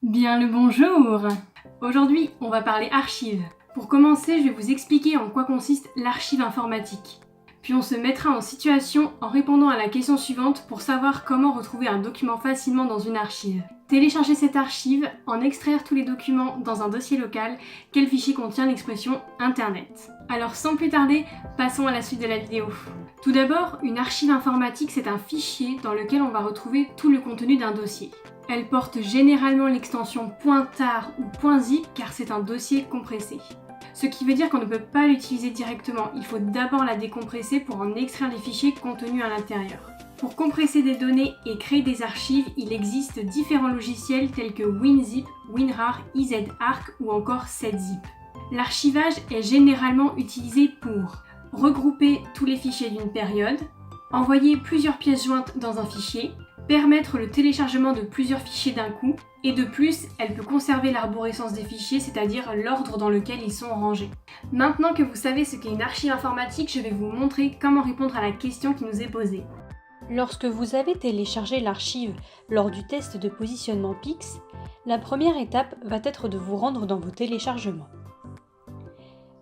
Bien le bonjour! Aujourd'hui, on va parler archives. Pour commencer, je vais vous expliquer en quoi consiste l'archive informatique. Puis on se mettra en situation en répondant à la question suivante pour savoir comment retrouver un document facilement dans une archive. Télécharger cette archive, en extraire tous les documents dans un dossier local, quel fichier contient l'expression Internet. Alors sans plus tarder, passons à la suite de la vidéo. Tout d'abord, une archive informatique, c'est un fichier dans lequel on va retrouver tout le contenu d'un dossier. Elle porte généralement l'extension .tar ou .zip car c'est un dossier compressé. Ce qui veut dire qu'on ne peut pas l'utiliser directement, il faut d'abord la décompresser pour en extraire les fichiers contenus à l'intérieur. Pour compresser des données et créer des archives, il existe différents logiciels tels que WinZip, WinRAR, EZARC ou encore SetZip. L'archivage est généralement utilisé pour regrouper tous les fichiers d'une période, envoyer plusieurs pièces jointes dans un fichier, permettre le téléchargement de plusieurs fichiers d'un coup, et de plus, elle peut conserver l'arborescence des fichiers, c'est-à-dire l'ordre dans lequel ils sont rangés. Maintenant que vous savez ce qu'est une archive informatique, je vais vous montrer comment répondre à la question qui nous est posée. Lorsque vous avez téléchargé l'archive lors du test de positionnement PIX, la première étape va être de vous rendre dans vos téléchargements.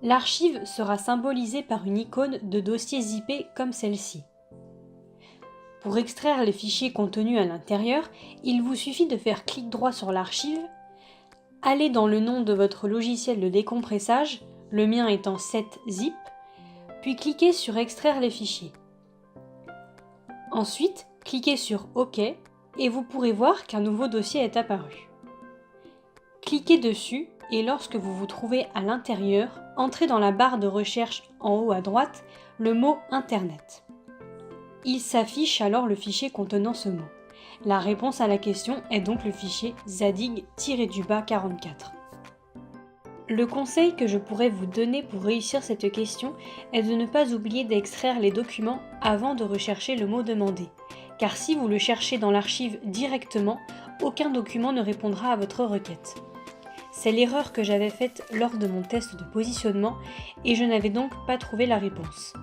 L'archive sera symbolisée par une icône de dossier zippé comme celle-ci. Pour extraire les fichiers contenus à l'intérieur, il vous suffit de faire clic droit sur l'archive, aller dans le nom de votre logiciel de décompressage, le mien étant SetZip, puis cliquez sur Extraire les fichiers. Ensuite, cliquez sur OK et vous pourrez voir qu'un nouveau dossier est apparu. Cliquez dessus et lorsque vous vous trouvez à l'intérieur, entrez dans la barre de recherche en haut à droite le mot Internet. Il s'affiche alors le fichier contenant ce mot. La réponse à la question est donc le fichier zadig-44. Le conseil que je pourrais vous donner pour réussir cette question est de ne pas oublier d'extraire les documents avant de rechercher le mot demandé, car si vous le cherchez dans l'archive directement, aucun document ne répondra à votre requête. C'est l'erreur que j'avais faite lors de mon test de positionnement et je n'avais donc pas trouvé la réponse.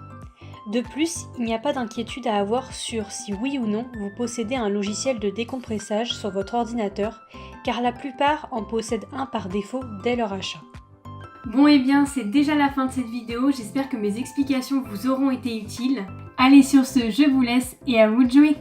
De plus, il n'y a pas d'inquiétude à avoir sur si oui ou non vous possédez un logiciel de décompressage sur votre ordinateur, car la plupart en possèdent un par défaut dès leur achat. Bon et bien, c'est déjà la fin de cette vidéo, j'espère que mes explications vous auront été utiles. Allez sur ce, je vous laisse et à vous de jouer!